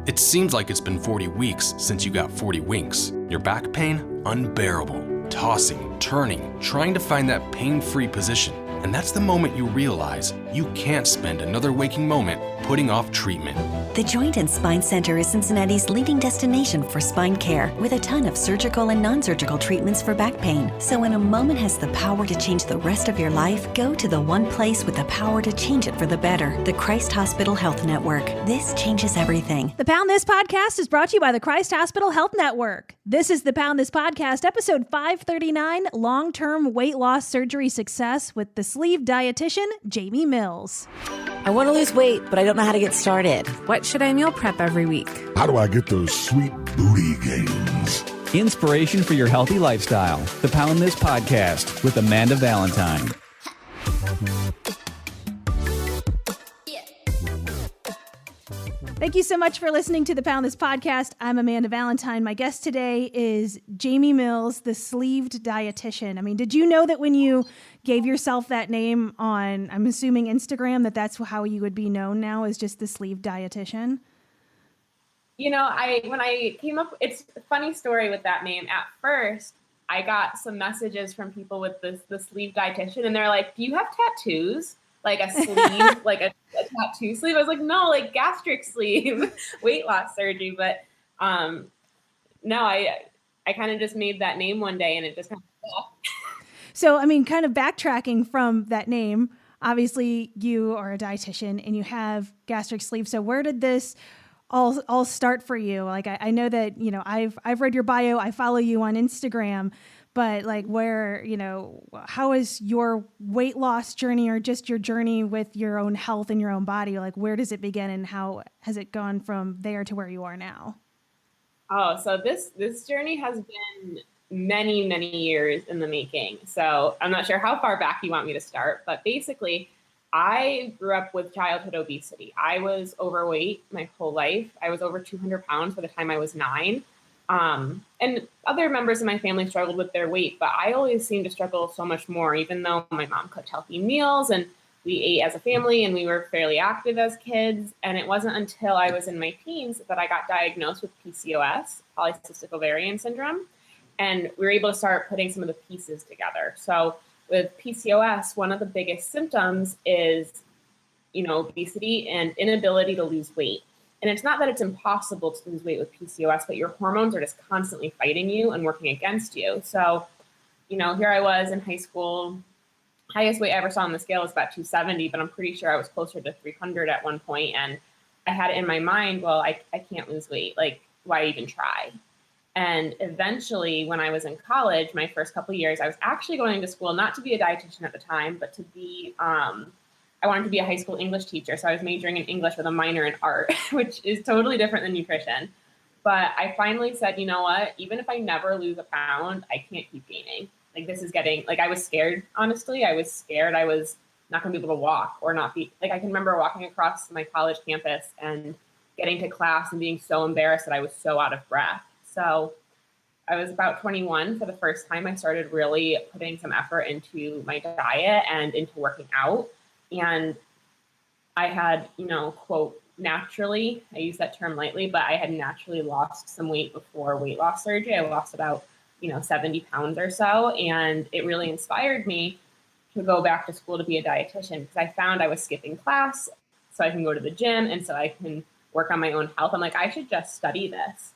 It seems like it's been 40 weeks since you got 40 winks. Your back pain? Unbearable. Tossing, turning, trying to find that pain-free position. And that's the moment you realize you can't spend another waking moment putting off treatment. The Joint and Spine Center is Cincinnati's leading destination for spine care, with a ton of surgical and non-surgical treatments for back pain. So when a moment has the power to change the rest of your life, go to the one place with the power to change it for the better, the Christ Hospital Health Network. This changes everything. The Pound This Podcast is brought to you by the Christ Hospital Health Network. This is the Pound This Podcast, episode 539, Long-Term Weight Loss Surgery Success with the Sleeved Dietitian, Jamie Mills. I want to lose weight, but I don't know how to get started. What should I meal prep every week? How do I get those sweet booty gains? Inspiration for your healthy lifestyle. The Pound This Podcast with Amanda Valentine. Thank you so much for listening to the Pound This Podcast. I'm Amanda Valentine. My guest today is Jamie Mills, the Sleeved Dietitian. I mean, did you know that when you gave yourself that name on, I'm assuming Instagram, that's how you would be known now, as just the Sleeved Dietitian? You know, when I came up, it's a funny story with that name. At first, I got some messages from people with the Sleeved Dietitian, and they're like, "Do you have tattoos? Like a sleeve, like a tattoo sleeve?" I was like, "No, like gastric sleeve, weight loss surgery." But no, I kind of just made that name one day, and it just kind of stuck. So, I mean, kind of backtracking from that name, obviously you are a dietitian and you have gastric sleeve. So where did this all start for you? Like, I know that, you know, I've read your bio, I follow you on Instagram, but like how is your weight loss journey, or just your journey with your own health and your own body? Like, where does it begin and how has it gone from there to where you are now? Oh, so this journey has been many, many years in the making. So I'm not sure how far back you want me to start, but basically I grew up with childhood obesity. I was overweight my whole life. I was over 200 pounds by the time I was 9. And other members of my family struggled with their weight, but I always seemed to struggle so much more, even though my mom cooked healthy meals and we ate as a family and we were fairly active as kids. And it wasn't until I was in my teens that I got diagnosed with PCOS, polycystic ovarian syndrome. And we were able to start putting some of the pieces together. So with PCOS, one of the biggest symptoms is, obesity and inability to lose weight. And it's not that it's impossible to lose weight with PCOS, but your hormones are just constantly fighting you and working against you. So, here I was in high school. Highest weight I ever saw on the scale was about 270, but I'm pretty sure I was closer to 300 at one point. And I had it in my mind, well, I can't lose weight. Like, why even try? And eventually, when I was in college, my first couple of years, I was actually going to school, not to be a dietitian at the time, but to be, I wanted to be a high school English teacher. So I was majoring in English with a minor in art, which is totally different than nutrition. But I finally said, you know what, even if I never lose a pound, I can't keep gaining. Like, this is getting, I was scared, honestly. I was scared I was not going to be able to walk or not be, I can remember walking across my college campus and getting to class and being so embarrassed that I was so out of breath. So I was about 21 for the first time. I started really putting some effort into my diet and into working out. And I had, quote, naturally, I use that term lightly, but I had naturally lost some weight before weight loss surgery. I lost about, 70 pounds or so. And it really inspired me to go back to school to be a dietitian, because I found I was skipping class so I can go to the gym and so I can work on my own health. I'm like, I should just study this.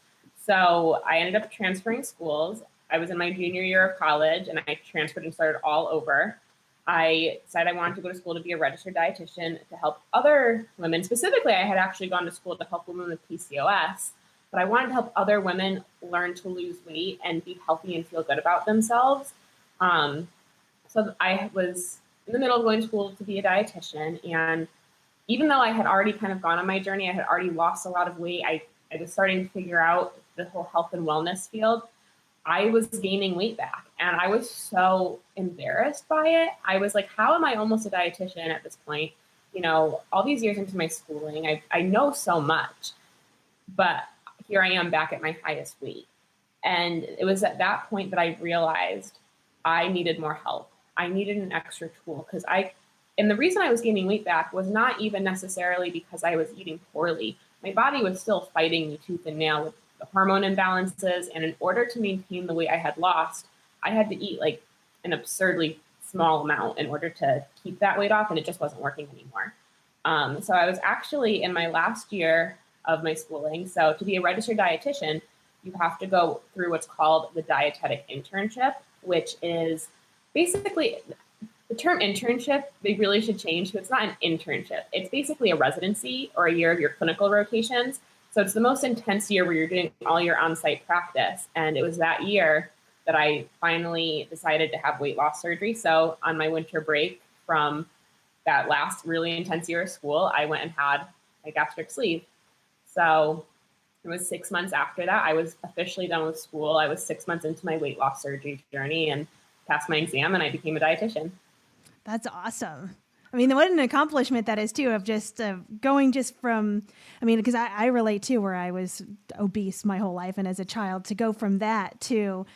So I ended up transferring schools. I was in my junior year of college and I transferred and started all over. I decided I wanted to go to school to be a registered dietitian to help other women. Specifically, I had actually gone to school to help women with PCOS, but I wanted to help other women learn to lose weight and be healthy and feel good about themselves. So I was in the middle of going to school to be a dietitian. And even though I had already kind of gone on my journey, I had already lost a lot of weight. I was starting to figure out the whole health and wellness field. I was gaining weight back and I was so embarrassed by it. I was like, how am I almost a dietitian at this point? All these years into my schooling, I know so much, but here I am back at my highest weight. And it was at that point that I realized I needed more help. I needed an extra tool and the reason I was gaining weight back was not even necessarily because I was eating poorly. my body was still fighting me tooth and nail with the hormone imbalances. And in order to maintain the weight I had lost, I had to eat like an absurdly small amount in order to keep that weight off. And it just wasn't working anymore. So I was actually in my last year of my schooling. So to be a registered dietitian, you have to go through what's called the dietetic internship, which is basically the term internship, they really should change. So it's not an internship. It's basically a residency or a year of your clinical rotations. So it's the most intense year where you're doing all your on-site practice. And it was that year that I finally decided to have weight loss surgery. So on my winter break from that last really intense year of school, I went and had a gastric sleeve. So it was 6 months after that, I was officially done with school. I was 6 months into my weight loss surgery journey and passed my exam, and I became a dietitian. That's awesome. I mean, what an accomplishment that is too, of just going just from, I mean, because I relate to where I was obese my whole life. And as a child, to go from that to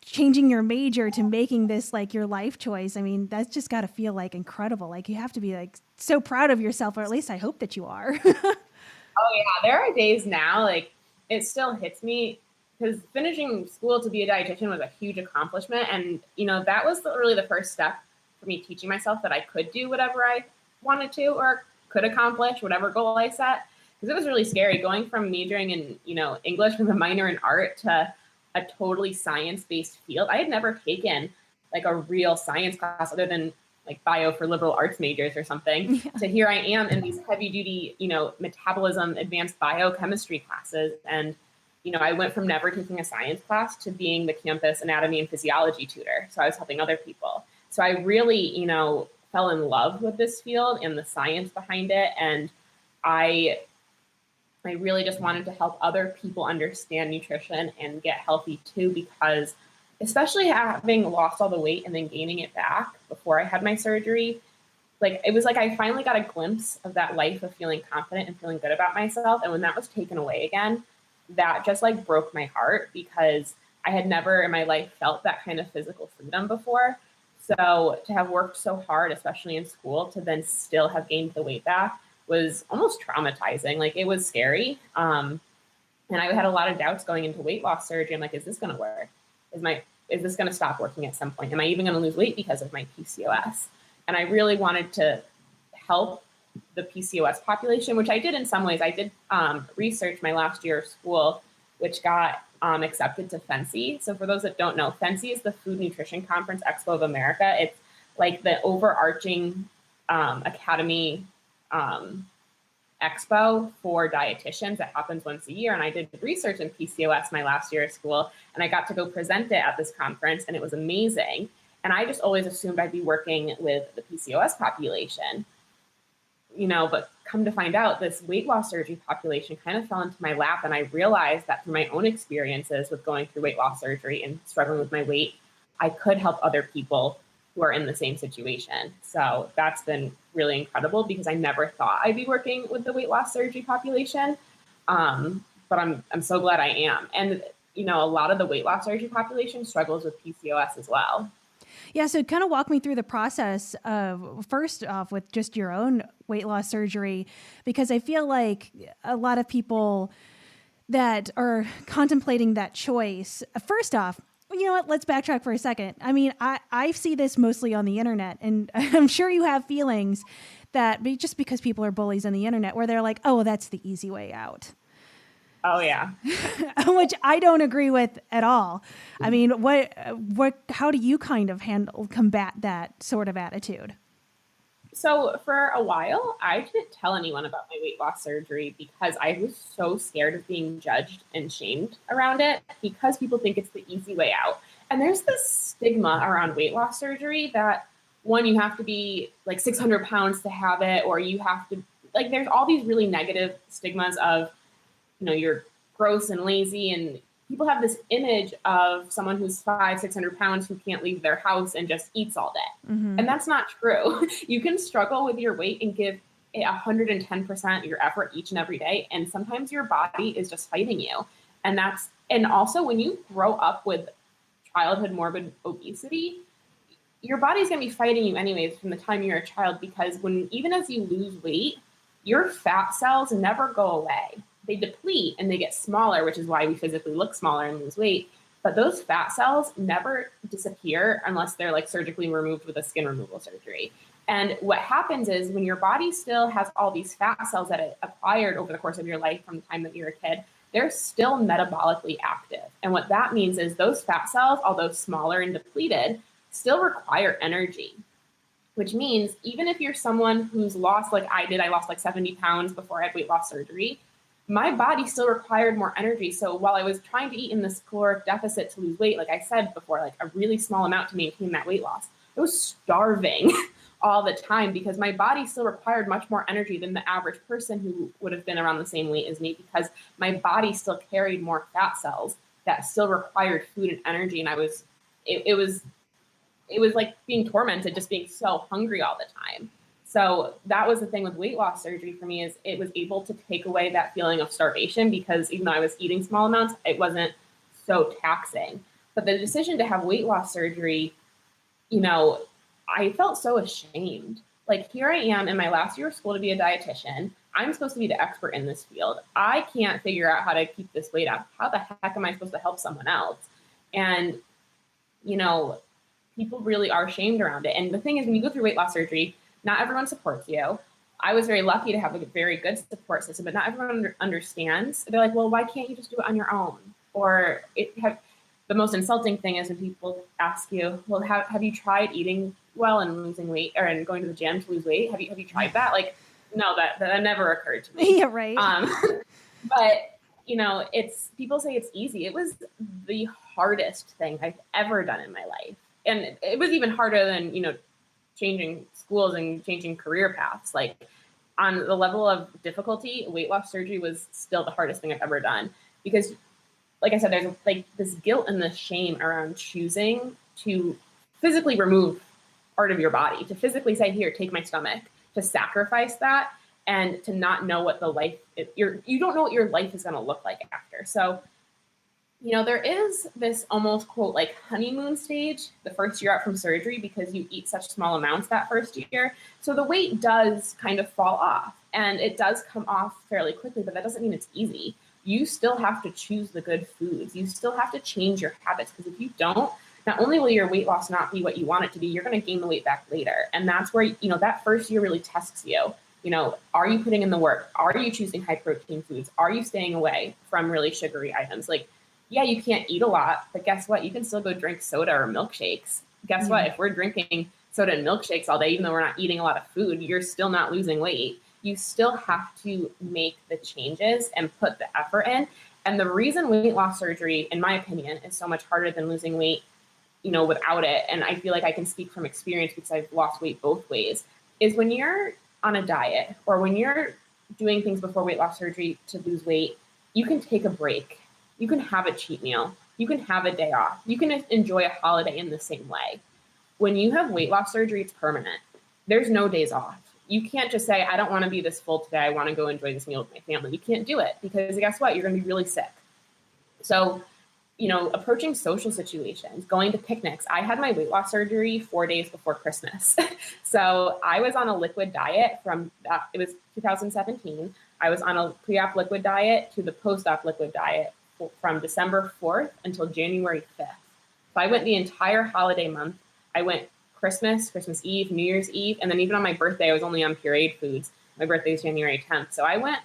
changing your major to making this like your life choice. I mean, that's just got to feel like incredible. Like you have to be like so proud of yourself, or at least I hope that you are. Oh yeah, there are days now, like it still hits me because finishing school to be a dietitian was a huge accomplishment. And, you know, that was really the first step for me teaching myself that I could do whatever I wanted to or could accomplish whatever goal I set. Because it was really scary going from majoring in, you know, English with a minor in art to a totally science-based field. I had never taken like a real science class other than like bio for liberal arts majors or something. Yeah. So here I am in these heavy duty, you know, metabolism, advanced biochemistry classes. And, you know, I went from never taking a science class to being the campus anatomy and physiology tutor. So I was helping other people. So I really, you know, fell in love with this field and the science behind it. And I really just wanted to help other people understand nutrition and get healthy too, because especially having lost all the weight and then gaining it back before I had my surgery, like it was like I finally got a glimpse of that life of feeling confident and feeling good about myself. And when that was taken away again, that just like broke my heart, because I had never in my life felt that kind of physical freedom before. So to have worked so hard, especially in school, to then still have gained the weight back was almost traumatizing. Like it was scary. And I had a lot of doubts going into weight loss surgery. I'm like, is this going to work? Is this going to stop working at some point? Am I even going to lose weight because of my PCOS? And I really wanted to help the PCOS population, which I did in some ways. I did research my last year of school, which got accepted to FNCE. So for those that don't know, FNCE is the Food Nutrition Conference Expo of America. It's like the overarching academy expo for dietitians that happens once a year. And I did research in PCOS my last year of school, and I got to go present it at this conference, and it was amazing. And I just always assumed I'd be working with the PCOS population, you know, but come to find out, this weight loss surgery population kind of fell into my lap. And I realized that through my own experiences with going through weight loss surgery and struggling with my weight, I could help other people who are in the same situation. So that's been really incredible, because I never thought I'd be working with the weight loss surgery population. But I'm so glad I am. And, you know, a lot of the weight loss surgery population struggles with PCOS as well. Yeah. So kind of walk me through the process of, first off, with just your own weight loss surgery, because I feel like a lot of people that are contemplating that choice, first off, you know what, let's backtrack for a second. I mean, I see this mostly on the internet, and I'm sure you have feelings that just because people are bullies on the internet where they're like, oh, that's the easy way out. Oh yeah. Which I don't agree with at all. I mean, how do you kind of combat that sort of attitude? So for a while, I didn't tell anyone about my weight loss surgery because I was so scared of being judged and shamed around it, because people think it's the easy way out. And there's this stigma around weight loss surgery that, one, you have to be like 600 pounds to have it, or you have to, like, there's all these really negative stigmas of, you know, you're gross and lazy, and people have this image of someone who's 500-600 pounds who can't leave their house and just eats all day. Mm-hmm. And that's not true. You can struggle with your weight and give it 110% your effort each and every day. And sometimes your body is just fighting you. And also when you grow up with childhood morbid obesity, your body's going to be fighting you anyways from the time you're a child, because even as you lose weight, your fat cells never go away. They deplete and they get smaller, which is why we physically look smaller and lose weight. But those fat cells never disappear unless they're like surgically removed with a skin removal surgery. And what happens is when your body still has all these fat cells that it acquired over the course of your life from the time that you're a kid, they're still metabolically active. And what that means is those fat cells, although smaller and depleted, still require energy, which means even if you're someone who's lost, like I did, I lost like 70 pounds before I had weight loss surgery, my body still required more energy. So while I was trying to eat in this caloric deficit to lose weight, like I said before, like a really small amount to maintain that weight loss, I was starving all the time because my body still required much more energy than the average person who would have been around the same weight as me, because my body still carried more fat cells that still required food and energy. And it was like being tormented, just being so hungry all the time. So that was the thing with weight loss surgery for me, is it was able to take away that feeling of starvation, because even though I was eating small amounts, it wasn't so taxing. But the decision to have weight loss surgery, I felt so ashamed. Like, here I am in my last year of school to be a dietitian. I'm supposed to be the expert in this field. I can't figure out how to keep this weight off. How the heck am I supposed to help someone else? And, people really are shamed around it. And the thing is, when you go through weight loss surgery, not everyone supports you. I was very lucky to have a very good support system, but not everyone understands. They're like, well, why can't you just do it on your own? Or the most insulting thing is when people ask you, well, have you tried eating well and losing weight, or and going to the gym to lose weight? Have you tried that? Like, no, that never occurred to me. Yeah, right. But people say it's easy. It was the hardest thing I've ever done in my life. And it was even harder than, changing schools and changing career paths. Like, on the level of difficulty, weight loss surgery was still the hardest thing I've ever done, because, like I said, there's like this guilt and this shame around choosing to physically remove part of your body, to physically say, here, take my stomach, to sacrifice that, and to not know what you don't know what your life is going to look like after. So, there is this almost, quote, like honeymoon stage the first year out from surgery, because you eat such small amounts that first year. So the weight does kind of fall off, and it does come off fairly quickly, but that doesn't mean it's easy. You still have to choose the good foods. You still have to change your habits, because if you don't, not only will your weight loss not be what you want it to be, you're going to gain the weight back later. And that's where, that first year really tests you. Are you putting in the work? Are you choosing high protein foods? Are you staying away from really sugary items? Like, yeah, you can't eat a lot, but guess what? You can still go drink soda or milkshakes. Guess what? If we're drinking soda and milkshakes all day, even though we're not eating a lot of food, you're still not losing weight. You still have to make the changes and put the effort in. And the reason weight loss surgery, in my opinion, is so much harder than losing weight, without it, and I feel like I can speak from experience because I've lost weight both ways, is when you're on a diet or when you're doing things before weight loss surgery to lose weight, you can take a break. You can have a cheat meal. You can have a day off. You can enjoy a holiday in the same way. When you have weight loss surgery, it's permanent. There's no days off. You can't just say, I don't want to be this full today. I want to go enjoy this meal with my family. You can't do it, because guess what? You're going to be really sick. So, approaching social situations, going to picnics. I had my weight loss surgery 4 days before Christmas. So I was on a liquid diet it was 2017. I was on a pre-op liquid diet to the post-op liquid diet from December 4th until January 5th. So I went the entire holiday month. I went Christmas Eve, New Year's Eve, and then even on my birthday, I was only on pureed foods. My birthday is January 10th. So I went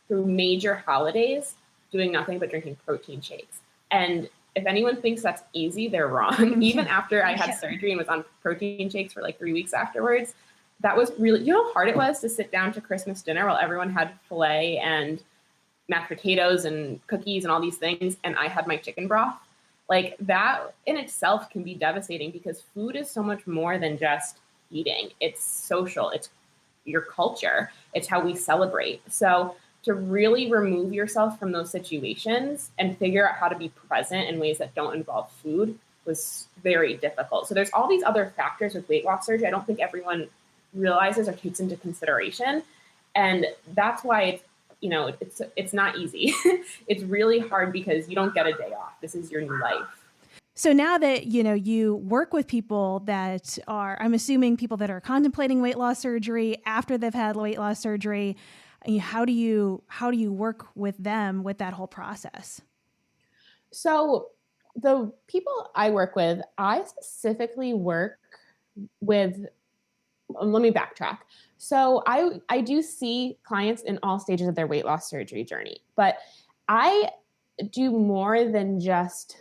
through major holidays doing nothing but drinking protein shakes. And if anyone thinks that's easy, they're wrong. Even after I had surgery and was on protein shakes for 3 weeks afterwards, that was really, how hard it was to sit down to Christmas dinner while everyone had filet and mashed potatoes and cookies and all these things, and I had my chicken broth. Like, that in itself can be devastating, because food is so much more than just eating. It's social. It's your culture. It's how we celebrate. So to really remove yourself from those situations and figure out how to be present in ways that don't involve food was very difficult. So there's all these other factors with weight loss surgery I don't think everyone realizes or takes into consideration. And that's why it's not easy. It's really hard, because you don't get a day off. This is your new life. So now that, you work with people that are, I'm assuming people that are contemplating weight loss surgery after they've had weight loss surgery, how do you work with them with that whole process? So the people I work with, I specifically work with, let me backtrack. So I do see clients in all stages of their weight loss surgery journey, but I do more than just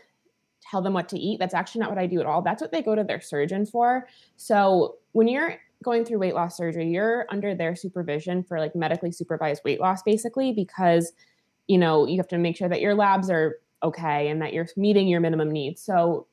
tell them what to eat. That's actually not what I do at all. That's what they go to their surgeon for. So when you're going through weight loss surgery, you're under their supervision for like medically supervised weight loss, basically, because, you have to make sure that your labs are okay and that you're meeting your minimum needs. So,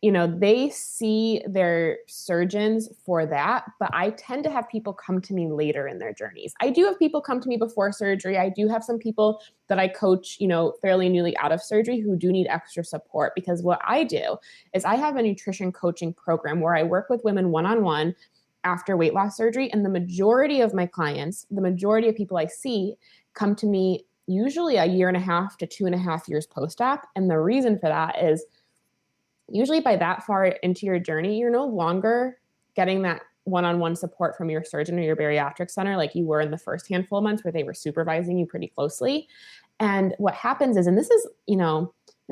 they see their surgeons for that, but I tend to have people come to me later in their journeys. I do have people come to me before surgery. I do have some people that I coach, fairly newly out of surgery who do need extra support, because what I do is I have a nutrition coaching program where I work with women one-on-one after weight loss surgery. And the majority of my clients, the majority of people I see come to me usually a 1.5 to 2.5 years post-op. And the reason for that is usually by that far into your journey, you're no longer getting that one-on-one support from your surgeon or your bariatric center like you were in the first handful of months where they were supervising you pretty closely. And what happens is, and this is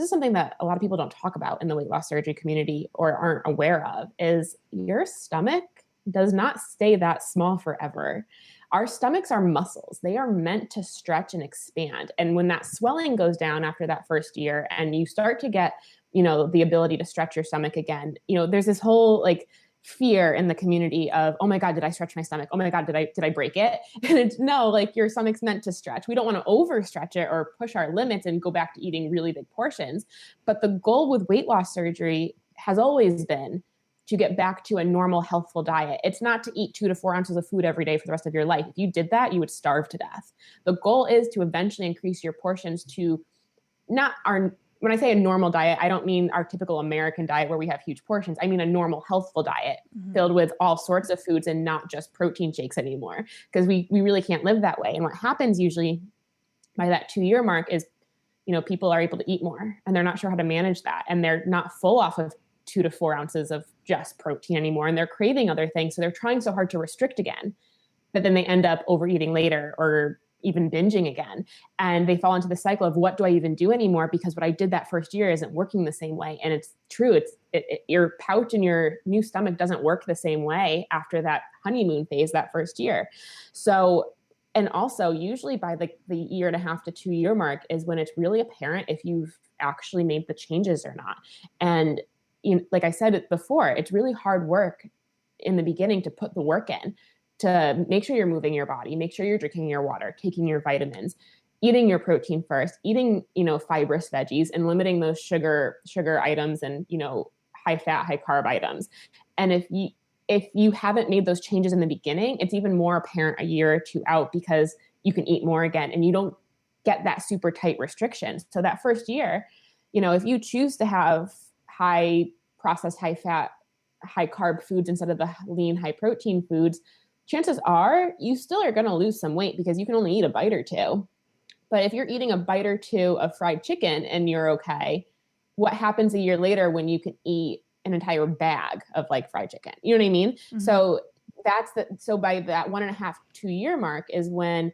something that a lot of people don't talk about in the weight loss surgery community or aren't aware of, is your stomach does not stay that small forever. Our stomachs are muscles. They are meant to stretch and expand. And when that swelling goes down after that first year and you start to get, the ability to stretch your stomach again, there's this whole fear in the community of, oh my God, did I stretch my stomach? Oh my God, did I break it? And no, your stomach's meant to stretch. We don't want to overstretch it or push our limits and go back to eating really big portions. But the goal with weight loss surgery has always been to get back to a normal, healthful diet. It's not to eat 2 to 4 ounces of food every day for the rest of your life. If you did that, you would starve to death. The goal is to eventually increase your portions to when I say a normal diet, I don't mean our typical American diet where we have huge portions. I mean a normal, healthful diet filled with all sorts of foods and not just protein shakes anymore, because we really can't live that way. And what happens usually by that 2-year mark is, people are able to eat more and they're not sure how to manage that. And they're not full off of 2 to 4 ounces of just protein anymore. And they're craving other things. So they're trying so hard to restrict again, but then they end up overeating later or even binging again. And they fall into the cycle of, what do I even do anymore? Because what I did that first year isn't working the same way. And it's true. Your pouch and your new stomach doesn't work the same way after that honeymoon phase, that first year. So, and also usually by the 1.5 to 2 year mark is when it's really apparent if you've actually made the changes or not. And like I said before, it's really hard work in the beginning to put the work in, to make sure you're moving your body, make sure you're drinking your water, taking your vitamins, eating your protein first, eating, fibrous veggies, and limiting those sugar items and, high fat, high carb items. And if you haven't made those changes in the beginning, it's even more apparent a year or 2 out, because you can eat more again and you don't get that super tight restriction. So that first year, if you choose to have high processed, high fat, high carb foods instead of the lean, high protein foods, chances are you still are going to lose some weight because you can only eat a bite or two. But if you're eating a bite or two of fried chicken and you're okay, what happens a year later when you can eat an entire bag of fried chicken? You know what I mean? Mm-hmm. So by that 1.5, 2 year mark is when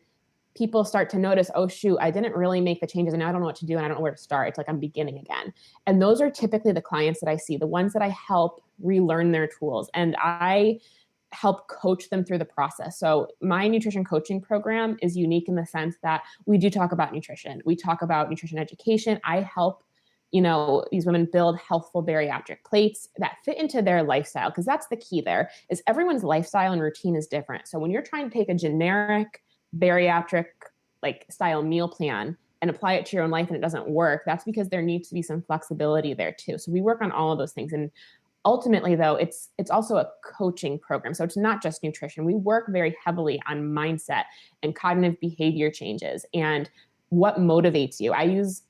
people start to notice, oh shoot, I didn't really make the changes and now I don't know what to do and I don't know where to start. It's like I'm beginning again. And those are typically the clients that I see, the ones that I help relearn their tools. And I help coach them through the process. So my nutrition coaching program is unique in the sense that we do talk about nutrition. We talk about nutrition education. I help, these women build healthful bariatric plates that fit into their lifestyle. Because that's the key there, is everyone's lifestyle and routine is different. So when you're trying to take a generic bariatric style meal plan and apply it to your own life and it doesn't work, that's because there needs to be some flexibility there too. So we work on all of those things. And ultimately, though, it's also a coaching program. So it's not just nutrition. We work very heavily on mindset and cognitive behavior changes and what motivates you. I use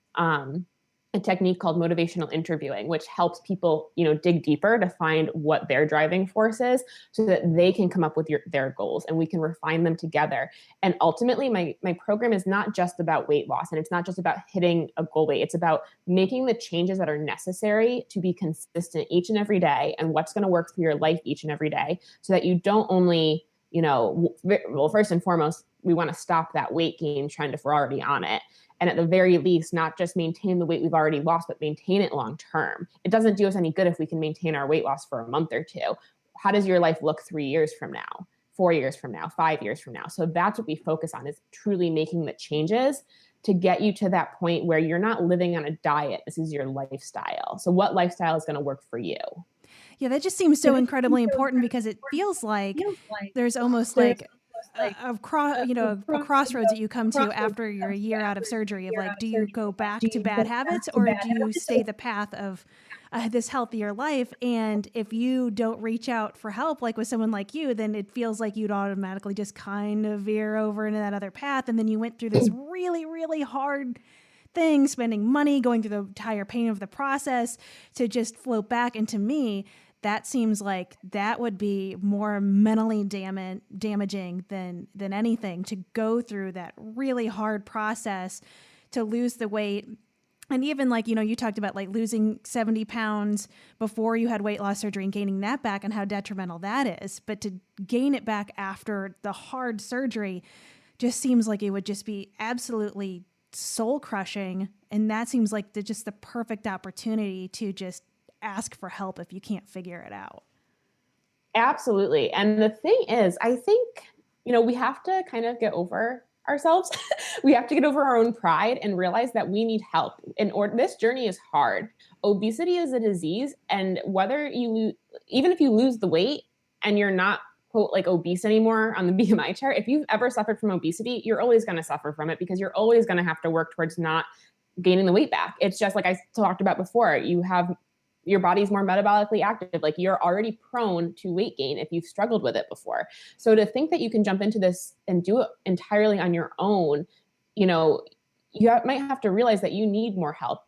a technique called motivational interviewing, which helps people, dig deeper to find what their driving force is so that they can come up with their goals and we can refine them together. And ultimately, my program is not just about weight loss, and it's not just about hitting a goal weight. It's about making the changes that are necessary to be consistent each and every day and what's going to work for your life each and every day, so that you don't only, well, first and foremost, we want to stop that weight gain trend if we're already on it. And at the very least, not just maintain the weight we've already lost, but maintain it long term. It doesn't do us any good if we can maintain our weight loss for a month or two. How does your life look 3 years from now, 4 years from now, 5 years from now? So that's what we focus on, is truly making the changes to get you to that point where you're not living on a diet. This is your lifestyle. So what lifestyle is going to work for you? Yeah, that just seems so incredibly important, because it feels like there's almost like a crossroads that you come to after you're a year out of surgery of like, do you go back to bad habits, or do you stay the path of this healthier life? And if you don't reach out for help, like with someone like you, then it feels like you'd automatically just kind of veer over into that other path. And then you went through this really, really hard thing, spending money, going through the entire pain of the process to just float back. And to me, that seems like that would be more mentally damaging than anything, to go through that really hard process to lose the weight. And even like, you talked about like losing 70 pounds before you had weight loss surgery and gaining that back and how detrimental that is. But to gain it back after the hard surgery just seems like it would just be absolutely soul crushing. And that seems like just the perfect opportunity to just ask for help if you can't figure it out. Absolutely. And the thing is, I think, we have to kind of get over ourselves. We have to get over our own pride and realize that we need help. This journey is hard. Obesity is a disease. And whether even if you lose the weight and you're not, quote, like obese anymore on the BMI chart, if you've ever suffered from obesity, you're always going to suffer from it, because you're always going to have to work towards not gaining the weight back. It's just like I talked about before, your body's more metabolically active. Like, you're already prone to weight gain if you've struggled with it before. So to think that you can jump into this and do it entirely on your own, you might have to realize that you need more help.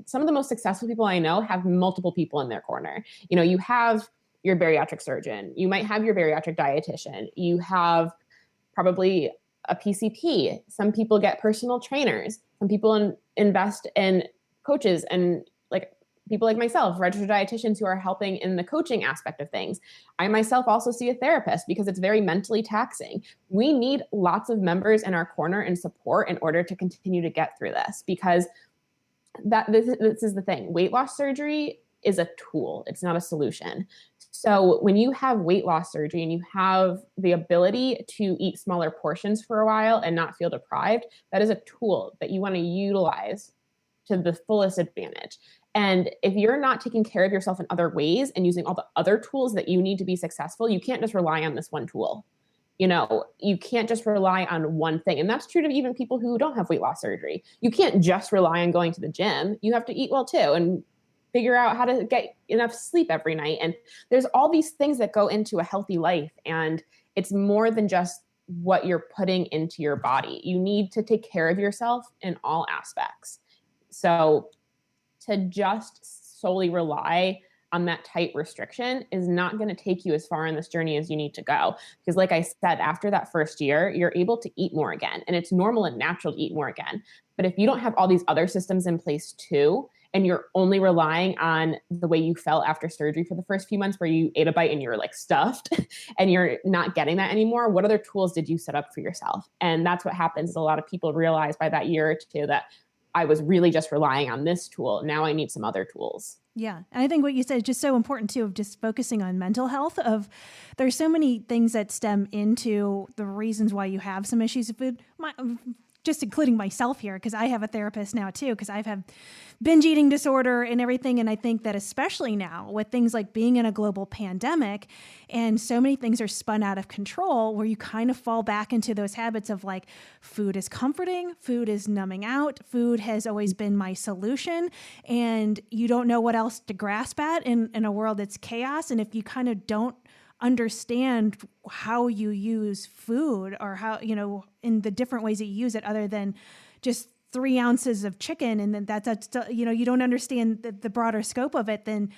Some of the most successful people I know have multiple people in their corner. You have your bariatric surgeon, you might have your bariatric dietitian, you have probably a PCP. Some people get personal trainers. Some people invest in coaches and people like myself, registered dietitians who are helping in the coaching aspect of things. I myself also see a therapist, because it's very mentally taxing. We need lots of members in our corner and support in order to continue to get through this, because this is the thing. Weight loss surgery is a tool. It's not a solution. So when you have weight loss surgery and you have the ability to eat smaller portions for a while and not feel deprived, that is a tool that you want to utilize to the fullest advantage. And if you're not taking care of yourself in other ways and using all the other tools that you need to be successful, you can't just rely on this one tool. You can't just rely on one thing. And that's true to even people who don't have weight loss surgery. You can't just rely on going to the gym. You have to eat well too, and figure out how to get enough sleep every night. And there's all these things that go into a healthy life. And it's more than just what you're putting into your body. You need to take care of yourself in all aspects. So to just solely rely on that tight restriction is not going to take you as far in this journey as you need to go. Because like I said, after that first year, you're able to eat more again. And it's normal and natural to eat more again. But if you don't have all these other systems in place too, and you're only relying on the way you felt after surgery for the first few months, where you ate a bite and you're like stuffed and you're not getting that anymore, what other tools did you set up for yourself? And that's what happens, is a lot of people realize by that year or two that I was really just relying on this tool. Now I need some other tools. Yeah. And I think what you said is just so important too, of just focusing on mental health. There's so many things that stem into the reasons why you have some issues with food. Just including myself here, because I have a therapist now too, because I've had binge eating disorder and everything. And I think that especially now with things like being in a global pandemic and so many things are spun out of control, where you kind of fall back into those habits of like, food is comforting, food is numbing out, food has always been my solution. And you don't know what else to grasp at in a world that's chaos. And if you kind of don't understand how you use food, or how, in the different ways that you use it, other than just 3 ounces of chicken and then that's you don't understand the broader scope of it, then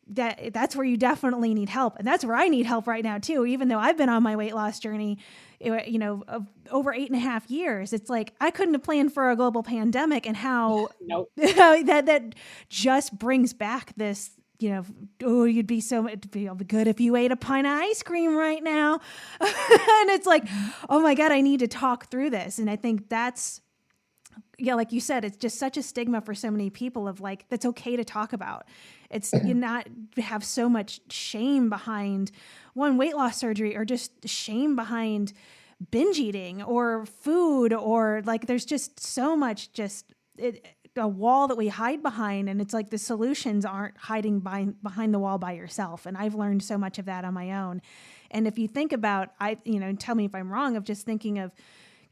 that's where you definitely need help. And that's where I need help right now too. Even though I've been on my weight loss journey, of over 8.5 years, it's like, I couldn't have planned for a global pandemic and how Nope. that just brings back this, it'd be good if you ate a pint of ice cream right now. And it's like, oh my God, I need to talk through this. And I think that's, like you said, it's just such a stigma for so many people of like, that's okay to talk about. It's you not have so much shame behind weight loss surgery, or just shame behind binge eating or food, or like, there's just so much a wall that we hide behind. And it's like the solutions aren't hiding behind the wall by yourself. And I've learned so much of that on my own. And if you think about, tell me if I'm wrong, of just thinking of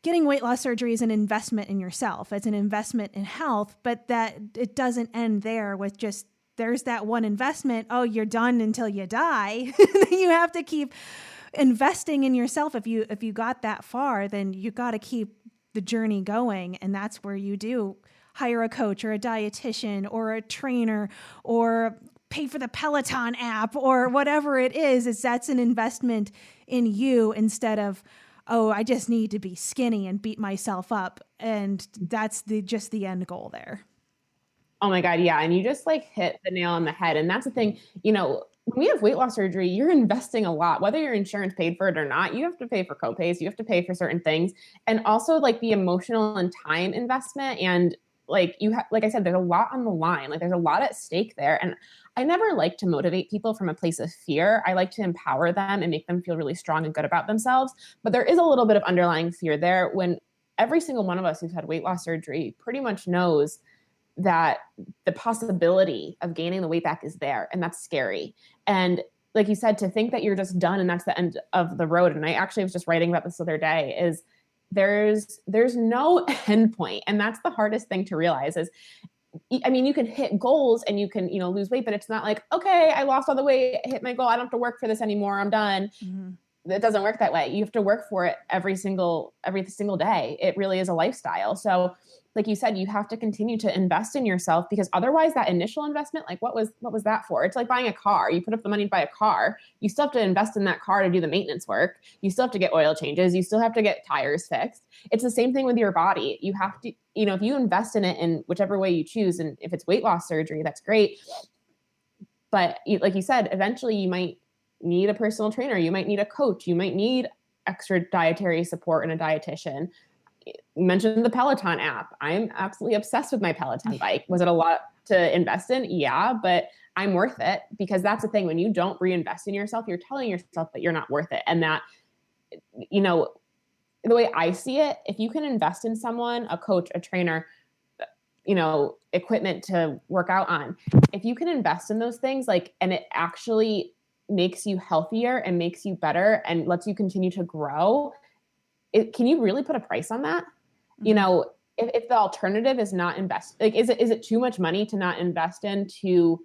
getting weight loss surgery as an investment in yourself, as an investment in health, but that it doesn't end there with just, there's that one investment. Oh, you're done until you die. You have to keep investing in yourself. If you got that far, then you got to keep the journey going. And that's where you do hire a coach or a dietitian or a trainer, or pay for the Peloton app, or whatever it is that's an investment in you, instead of, oh, I just need to be skinny and beat myself up. And that's just the end goal there. Oh my God. Yeah. And you just like hit the nail on the head. And that's the thing, when we have weight loss surgery, you're investing a lot, whether your insurance paid for it or not. You have to pay for copays, you have to pay for certain things. And also like the emotional and time investment. And like like I said, there's a lot on the line. Like there's a lot at stake there. And I never like to motivate people from a place of fear. I like to empower them and make them feel really strong and good about themselves. But there is a little bit of underlying fear there, when every single one of us who's had weight loss surgery pretty much knows that the possibility of gaining the weight back is there. And that's scary. And like you said, to think that you're just done and that's the end of the road. And I actually was just writing about this the other day, is there's no end point. And that's the hardest thing to realize is, you can hit goals and you can, lose weight, but it's not like, okay, I lost all the weight, I hit my goal, I don't have to work for this anymore, I'm done. Mm-hmm. It doesn't work that way. You have to work for it every single day. It really is a lifestyle. So like you said, you have to continue to invest in yourself, because otherwise that initial investment, like what was that for? It's like buying a car. You put up the money to buy a car. You still have to invest in that car to do the maintenance work. You still have to get oil changes. You still have to get tires fixed. It's the same thing with your body. You have to, if you invest in it in whichever way you choose, and if it's weight loss surgery, that's great. But like you said, eventually you might need a personal trainer. You might need a coach. You might need extra dietary support and a dietitian. You mentioned the Peloton app. I'm absolutely obsessed with my Peloton bike. Was it a lot to invest in? Yeah, but I'm worth it, because that's the thing. When you don't reinvest in yourself, you're telling yourself that you're not worth it. And that, the way I see it, if you can invest in someone, a coach, a trainer, equipment to work out on, if you can invest in those things, and it actually makes you healthier and makes you better and lets you continue to grow, can you really put a price on that? Mm-hmm. If the alternative is not invest, is it too much money to not invest in, to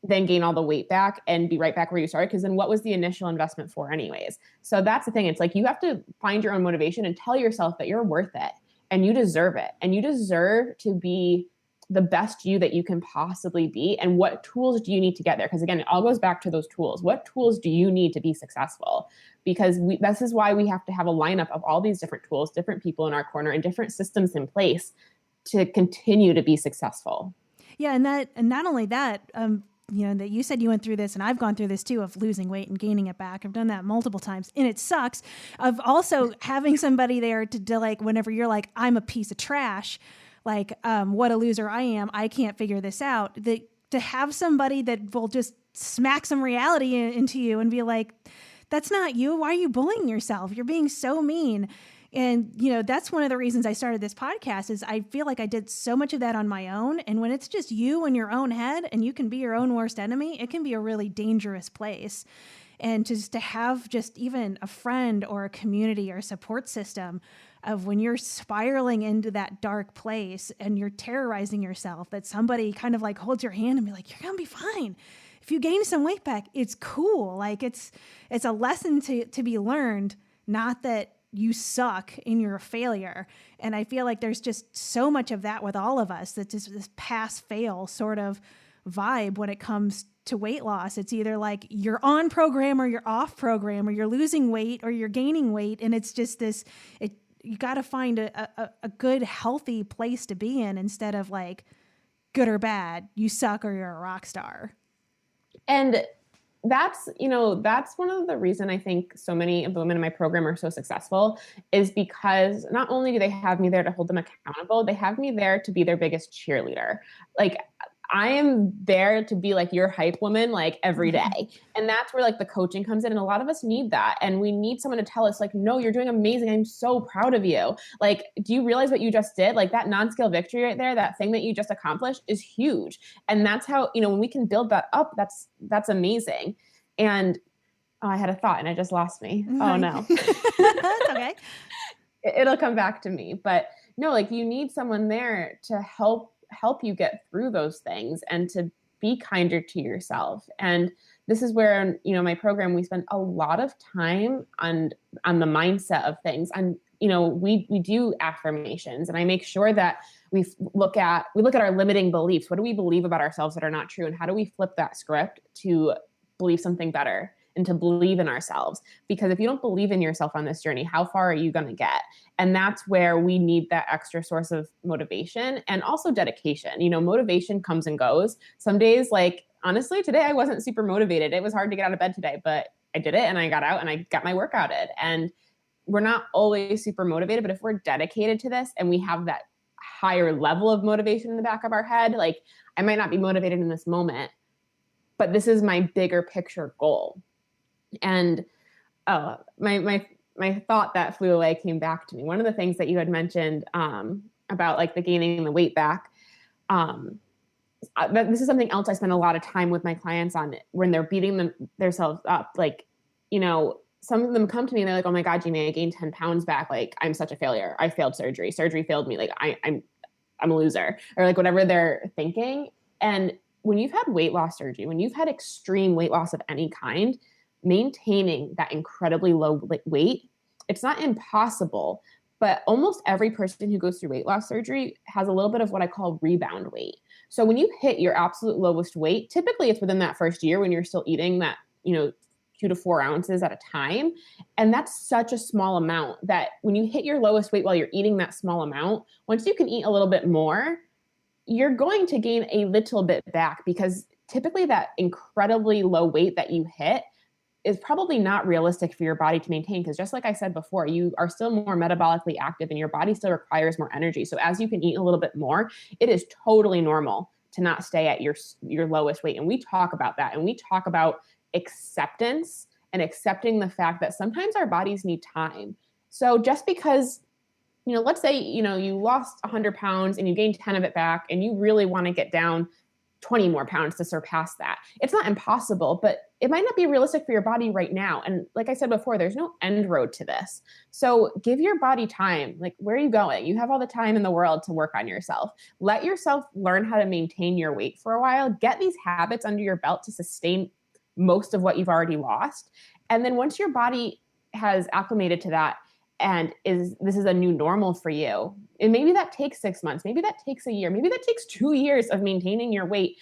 then gain all the weight back and be right back where you started? Because then what was the initial investment for anyways? So that's the thing. It's like, you have to find your own motivation and tell yourself that you're worth it and you deserve it. And you deserve to be the best you that you can possibly be. And what tools do you need to get there? Because again, it all goes back to those tools. What tools do you need to be successful? Because this is why we have to have a lineup of all these different tools, different people in our corner, and different systems in place to continue to be successful. Yeah. And not only that, that you said you went through this, and I've gone through this too, of losing weight and gaining it back. I've done that multiple times, and it sucks. Of also having somebody there to like, whenever you're like, I'm a piece of trash, like, what a loser I am, I can't figure this out. To have somebody that will just smack some reality into you and be like, that's not you. Why are you bullying yourself? You're being so mean. And, that's one of the reasons I started this podcast, is I feel like I did so much of that on my own. And when it's just you in your own head and you can be your own worst enemy, it can be a really dangerous place. And just to have just even a friend or a community or a support system of when you're spiraling into that dark place and you're terrorizing yourself, that somebody kind of like holds your hand and be like, you're going to be fine. If you gain some weight back, it's cool. Like it's a lesson to be learned, not that you suck and you're a failure. And I feel like there's just so much of that with all of us, that just this pass fail sort of vibe when it comes to weight loss. It's either like you're on program or you're off program, or you're losing weight or you're gaining weight. And it's just this, you got to find a good, healthy place to be in, instead of like good or bad, you suck or you're a rock star. And that's one of the reason I think so many of the women in my program are so successful, is because not only do they have me there to hold them accountable, they have me there to be their biggest cheerleader. Like, I am there to be like your hype woman, like every day. And that's where like the coaching comes in. And a lot of us need that. And we need someone to tell us like, no, you're doing amazing. I'm so proud of you. Like, do you realize what you just did? Like, that non-scale victory right there, that thing that you just accomplished is huge. And that's how, when we can build that up, that's amazing. And I had a thought and I just lost me. Oh no. That's okay. It'll come back to me. But no, like, you need someone there to help you get through those things and to be kinder to yourself. And this is where, my program, we spend a lot of time on the mindset of things. And, we do affirmations, and I make sure that we look at our limiting beliefs. What do we believe about ourselves that are not true? And how do we flip that script to believe something better and to believe in ourselves? Because if you don't believe in yourself on this journey, how far are you going to get? And that's where we need that extra source of motivation and also dedication. Motivation comes and goes. Some days, like, honestly, today I wasn't super motivated. It was hard to get out of bed today, but I did it and I got out and I got my workout in. And we're not always super motivated, but if we're dedicated to this and we have that higher level of motivation in the back of our head, like, I might not be motivated in this moment, but this is my bigger picture goal. And my thought that flew away came back to me. One of the things that you had mentioned about like the gaining the weight back, this is something else I spend a lot of time with my clients on when they're beating themselves up. Like, some of them come to me and they're like, oh my God, Jamie, I gained 10 pounds back. Like, I'm such a failure. I failed surgery. Surgery failed me. Like, I'm a loser, or like whatever they're thinking. And when you've had weight loss surgery, when you've had extreme weight loss of any kind, maintaining that incredibly low weight, it's not impossible, but almost every person who goes through weight loss surgery has a little bit of what I call rebound weight. So when you hit your absolute lowest weight, typically it's within that first year when you're still eating that, 2 to 4 ounces at a time. And that's such a small amount that when you hit your lowest weight while you're eating that small amount, once you can eat a little bit more, you're going to gain a little bit back, because typically that incredibly low weight that you hit is probably not realistic for your body to maintain. Because just like I said before, you are still more metabolically active and your body still requires more energy. So as you can eat a little bit more, it is totally normal to not stay at your lowest weight. And we talk about that. And we talk about acceptance and accepting the fact that sometimes our bodies need time. So just because, let's say, you lost 100 pounds and you gained 10 of it back and you really want to get down 20 more pounds to surpass that. It's not impossible, but it might not be realistic for your body right now. And like I said before, there's no end road to this. So give your body time. Like, where are you going? You have all the time in the world to work on yourself. Let yourself learn how to maintain your weight for a while. Get these habits under your belt to sustain most of what you've already lost. And then once your body has acclimated to that and this is a new normal for you, and maybe that takes 6 months, maybe that takes a year, maybe that takes 2 years of maintaining your weight,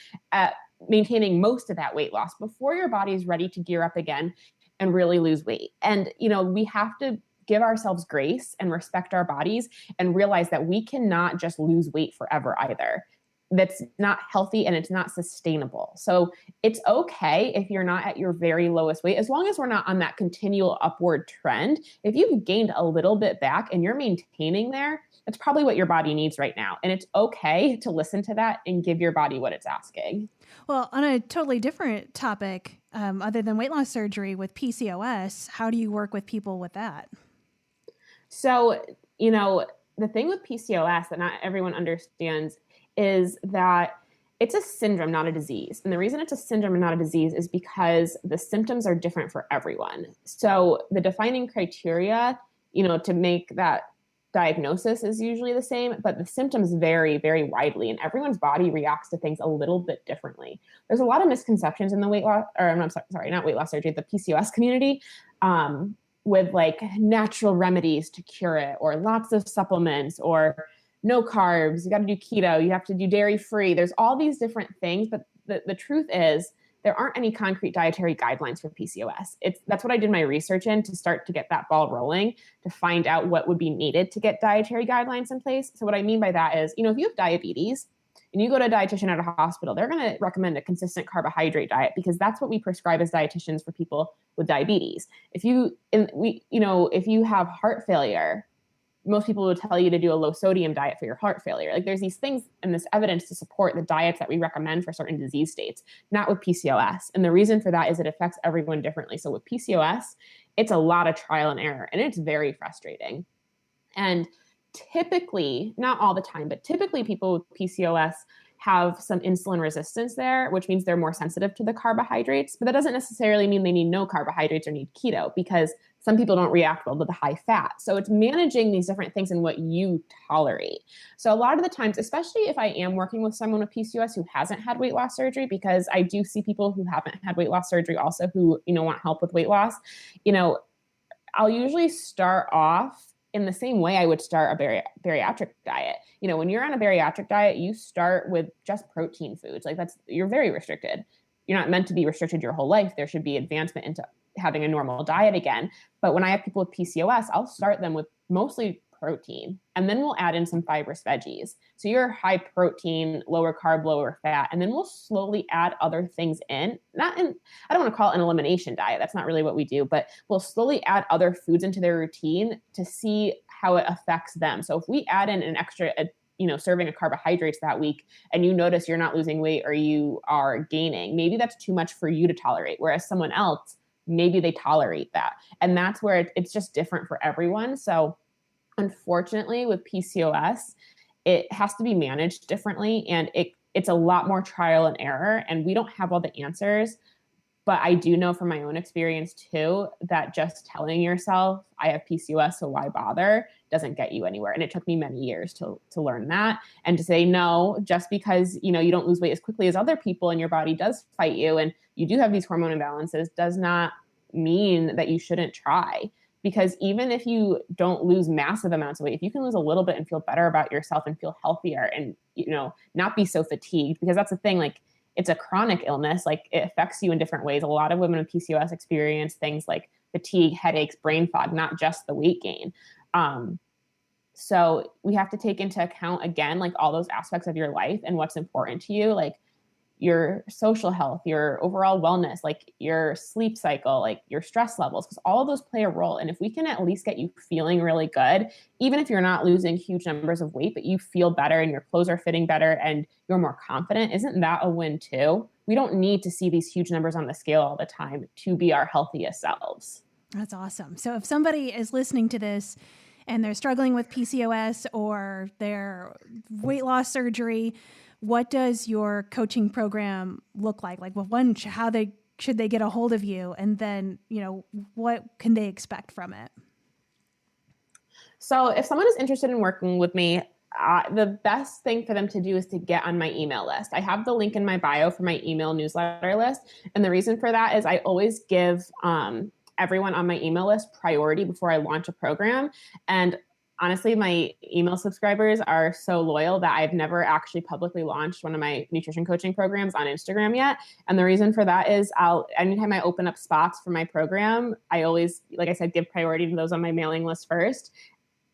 maintaining most of that weight loss before your body is ready to gear up again and really lose weight. And, we have to give ourselves grace and respect our bodies and realize that we cannot just lose weight forever either. That's not healthy and it's not sustainable. So it's okay if you're not at your very lowest weight, as long as we're not on that continual upward trend. If you've gained a little bit back and you're maintaining there, that's probably what your body needs right now. And it's okay to listen to that and give your body what it's asking. Well, on a totally different topic, other than weight loss surgery, with PCOS, how do you work with people with that? So, the thing with PCOS that not everyone understands is that it's a syndrome, not a disease. And the reason it's a syndrome and not a disease is because the symptoms are different for everyone. So the defining criteria, to make that diagnosis is usually the same, but the symptoms vary very widely and everyone's body reacts to things a little bit differently. There's a lot of misconceptions in the weight loss, or I'm sorry, not weight loss surgery, the PCOS community. with like natural remedies to cure it, or lots of supplements, or no carbs, you got to do keto, you have to do dairy free. There's all these different things, but the truth is there aren't any concrete dietary guidelines for PCOS. That's what I did my research in to start to get that ball rolling, to find out what would be needed to get dietary guidelines in place. So what I mean by that is, if you have diabetes and you go to a dietitian at a hospital, they're going to recommend a consistent carbohydrate diet because that's what we prescribe as dietitians for people with diabetes. If you have heart failure, most people would tell you to do a low sodium diet for your heart failure. Like there's these things and this evidence to support the diets that we recommend for certain disease states, not with PCOS. And the reason for that is it affects everyone differently. So with PCOS, it's a lot of trial and error, and it's very frustrating. And typically, not all the time, but typically people with PCOS have some insulin resistance there, which means they're more sensitive to the carbohydrates. But that doesn't necessarily mean they need no carbohydrates or need keto, because some people don't react well to the high fat. So it's managing these different things and what you tolerate. So a lot of the times, especially if I am working with someone with PCOS who hasn't had weight loss surgery, because I do see people who haven't had weight loss surgery also who, want help with weight loss, I'll usually start off in the same way I would start a bariatric diet. When you're on a bariatric diet, you start with just protein foods. You're very restricted. You're not meant to be restricted your whole life. There should be advancement into having a normal diet again. But when I have people with PCOS, I'll start them with mostly protein, and then we'll add in some fibrous veggies. So you're high protein, lower carb, lower fat, and then we'll slowly add other things in. I don't want to call it an elimination diet. That's not really what we do, but we'll slowly add other foods into their routine to see how it affects them. So if we add in an extra, serving of carbohydrates that week, and you notice you're not losing weight or you are gaining, maybe that's too much for you to tolerate. Whereas someone else, maybe they tolerate that. And that's where it's just different for everyone. So unfortunately, with PCOS, it has to be managed differently, and it's a lot more trial and error, and we don't have all the answers. But I do know from my own experience too, that just telling yourself, I have PCOS, so why bother, doesn't get you anywhere. And it took me many years to learn that, and to say, no, just because, you don't lose weight as quickly as other people and your body does fight you and you do have these hormone imbalances, does not mean that you shouldn't try. Because even if you don't lose massive amounts of weight, if you can lose a little bit and feel better about yourself and feel healthier and, not be so fatigued, because that's the thing, it's a chronic illness, it affects you in different ways. A lot of women with PCOS experience things like fatigue, headaches, brain fog, not just the weight gain. So we have to take into account, again, all those aspects of your life and what's important to you, your social health, your overall wellness, your sleep cycle, your stress levels, because all of those play a role. And if we can at least get you feeling really good, even if you're not losing huge numbers of weight, but you feel better and your clothes are fitting better and you're more confident, isn't that a win too? We don't need to see these huge numbers on the scale all the time to be our healthiest selves. That's awesome. So if somebody is listening to this and they're struggling with PCOS or their weight loss surgery, what does your coaching program look like? Should they get a hold of you? And then, what can they expect from it? So if someone is interested in working with me, the best thing for them to do is to get on my email list. I have the link in my bio for my email newsletter list. And the reason for that is I always give everyone on my email list priority before I launch a program. And honestly, my email subscribers are so loyal that I've never actually publicly launched one of my nutrition coaching programs on Instagram yet. And the reason for that is anytime I open up spots for my program, I always, like I said, give priority to those on my mailing list first.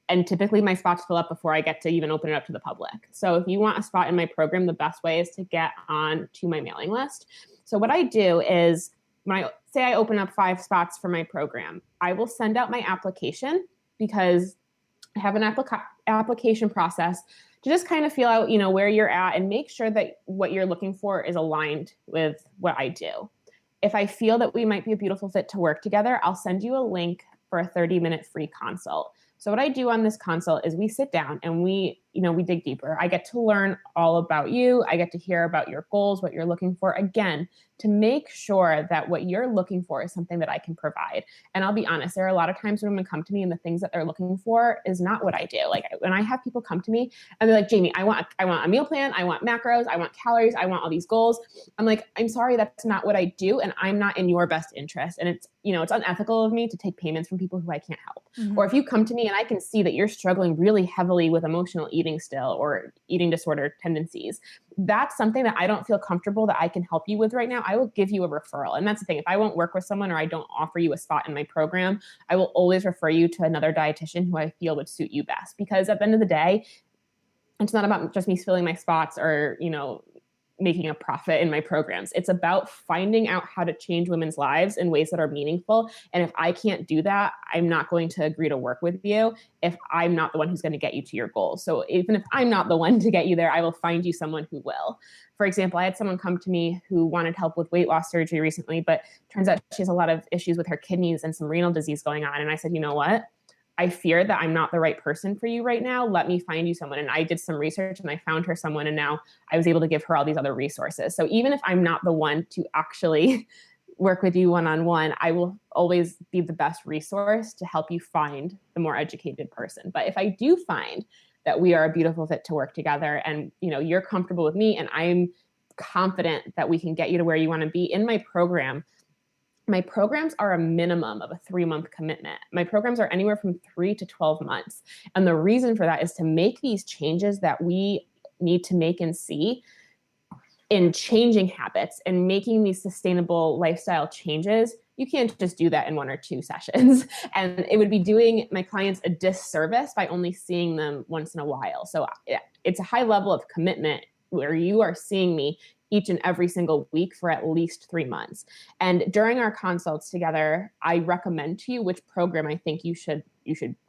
And typically my spots fill up before I get to even open it up to the public. So if you want a spot in my program, the best way is to get on to my mailing list. So what I do is when I say I open up 5 spots for my program, I will send out my application, because I have an application process to just kind of feel out, where you're at and make sure that what you're looking for is aligned with what I do. If I feel that we might be a beautiful fit to work together, I'll send you a link for a 30-minute free consult. So what I do on this consult is we sit down and we, we dig deeper. I get to learn all about you. I get to hear about your goals, what you're looking for, again, to make sure that what you're looking for is something that I can provide. And I'll be honest, there are a lot of times when women come to me and the things that they're looking for is not what I do. Like when I have people come to me and they're like, Jamie, I want a meal plan. I want macros. I want calories. I want all these goals. I'm like, I'm sorry, that's not what I do. And I'm not in your best interest. And it's, it's unethical of me to take payments from people who I can't help. Mm-hmm. Or if you come to me and I can see that you're struggling really heavily with emotional eating still or eating disorder tendencies, that's something that I don't feel comfortable that I can help you with right now. I will give you a referral. And that's the thing. If I won't work with someone or I don't offer you a spot in my program, I will always refer you to another dietitian who I feel would suit you best. Because at the end of the day, it's not about just me filling my spots or, making a profit in my programs. It's about finding out how to change women's lives in ways that are meaningful. And if I can't do that, I'm not going to agree to work with you if I'm not the one who's going to get you to your goals. So even if I'm not the one to get you there, I will find you someone who will. For example, I had someone come to me who wanted help with weight loss surgery recently, but turns out she has a lot of issues with her kidneys and some renal disease going on. And I said, you know what? I fear that I'm not the right person for you right now. Let me find you someone. And I did some research and I found her someone. And now I was able to give her all these other resources. So even if I'm not the one to actually work with you one-on-one, I will always be the best resource to help you find the more educated person. But if I do find that we are a beautiful fit to work together and, you're comfortable with me and I'm confident that we can get you to where you want to be in my program, my programs are a minimum of a 3-month commitment. My programs are anywhere from 3 to 12 months. And the reason for that is to make these changes that we need to make and see in changing habits and making these sustainable lifestyle changes. You can't just do that in 1 or 2 sessions. And it would be doing my clients a disservice by only seeing them once in a while. So it's a high level of commitment where you are seeing me each and every single week for at least 3 months. And during our consults together, I recommend to you which program I think you should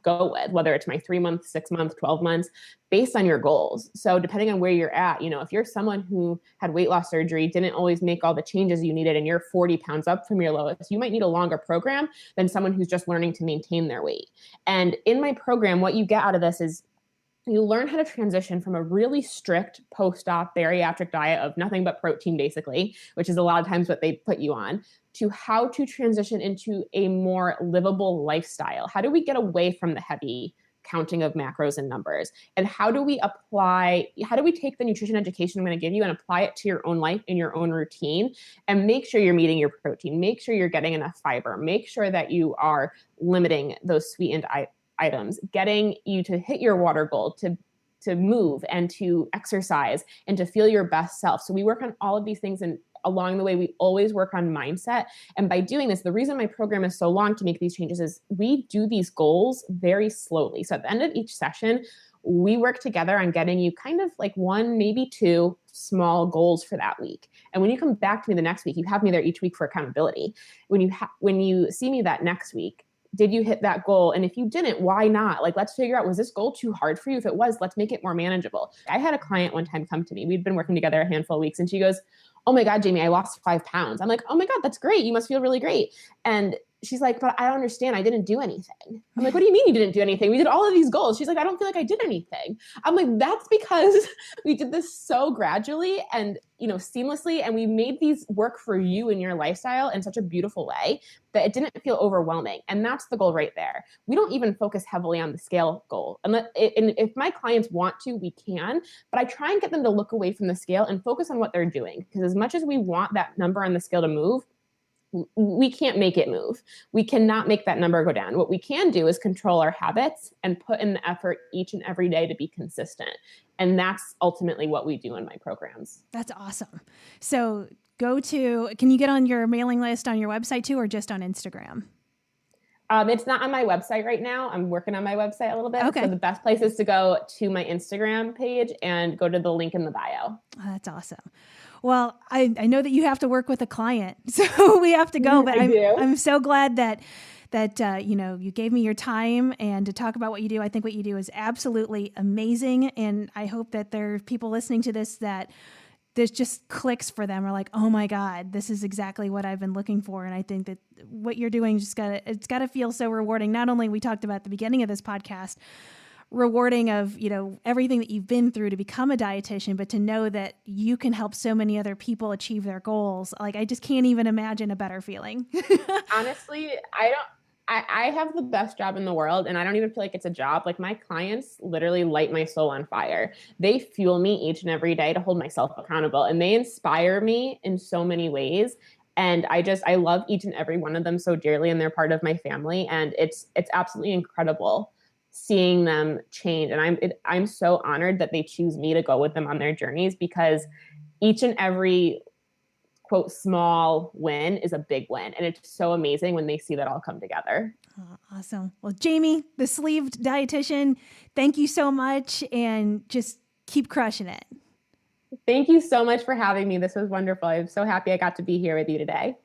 go with, whether it's my 3 month, 6 month, 12 months, based on your goals. So depending on where you're at, if you're someone who had weight loss surgery, didn't always make all the changes you needed, and you're 40 pounds up from your lowest, you might need a longer program than someone who's just learning to maintain their weight. And in my program, what you get out of this is you learn how to transition from a really strict post-op bariatric diet of nothing but protein, basically, which is a lot of times what they put you on, to how to transition into a more livable lifestyle. How do we get away from the heavy counting of macros and numbers? And how do we take the nutrition education I'm going to give you and apply it to your own life in your own routine and make sure you're meeting your protein, make sure you're getting enough fiber, make sure that you are limiting those sweetened items, getting you to hit your water goal, to move and to exercise and to feel your best self. So we work on all of these things, and along the way, we always work on mindset. And by doing this, the reason my program is so long to make these changes is we do these goals very slowly. So at the end of each session, we work together on getting you kind of like 1, maybe 2 small goals for that week. And when you come back to me the next week, you have me there each week for accountability. When you see me that next week, did you hit that goal? And if you didn't, why not? Like, let's figure out, was this goal too hard for you? If it was, let's make it more manageable. I had a client one time come to me. We'd been working together a handful of weeks, and she goes, oh my God, Jamie, I lost 5 pounds. I'm like, oh my God, that's great. You must feel really great. And she's like, but I don't understand. I didn't do anything. I'm like, what do you mean you didn't do anything? We did all of these goals. She's like, I don't feel like I did anything. I'm like, that's because we did this so gradually and, seamlessly. And we made these work for you and your lifestyle in such a beautiful way that it didn't feel overwhelming. And that's the goal right there. We don't even focus heavily on the scale goal. And if my clients want to, we can, but I try and get them to look away from the scale and focus on what they're doing. Because as much as we want that number on the scale to move, we can't make it move. We cannot make that number go down. What we can do is control our habits and put in the effort each and every day to be consistent. And that's ultimately what we do in my programs. That's awesome. So can you get on your mailing list on your website too, or just on Instagram? It's not on my website right now. I'm working on my website a little bit. Okay. So the best place is to go to my Instagram page and go to the link in the bio. Oh, that's awesome. Well, I know that you have to work with a client, so we have to go, but I'm so glad that you gave me your time and to talk about what you do. I think what you do is absolutely amazing. And I hope that there are people listening to this that this just clicks for them, or like, oh my God, this is exactly what I've been looking for. And I think that what you're doing it's got to feel so rewarding. Not only we talked about at the beginning of this podcast, rewarding of, everything that you've been through to become a dietitian, but to know that you can help so many other people achieve their goals. Like, I just can't even imagine a better feeling. Honestly, I have the best job in the world, and I don't even feel like it's a job. Like, my clients literally light my soul on fire. They fuel me each and every day to hold myself accountable, and they inspire me in so many ways. And I love each and every one of them so dearly, and they're part of my family. And it's absolutely incredible seeing them change. And I'm so honored that they choose me to go with them on their journeys, because each and every quote small win is a big win. And it's so amazing when they see that all come together. Oh, awesome. Well, Jamie, the Sleeved Dietitian, thank you so much, and just keep crushing it. Thank you so much for having me. This was wonderful. I'm so happy I got to be here with you today.